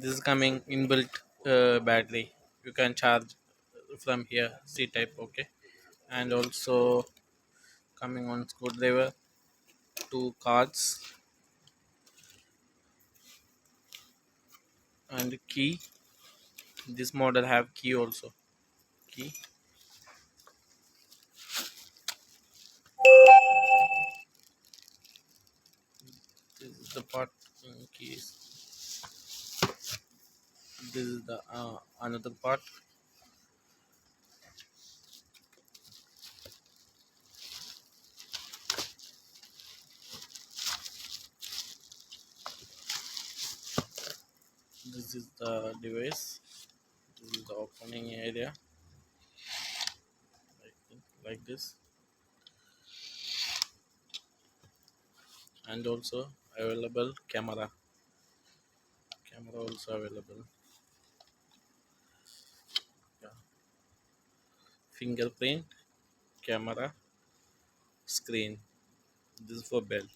This is coming inbuilt battery. You can charge from here, C type. Okay, and also coming on screwdriver, two cards, and key. This model have key also. Key. This is the part. Keys. This is the another part. This is the device. This is the opening area, like this, and also available camera. Camera also available. Yeah. Fingerprint, camera, screen. This is for bell.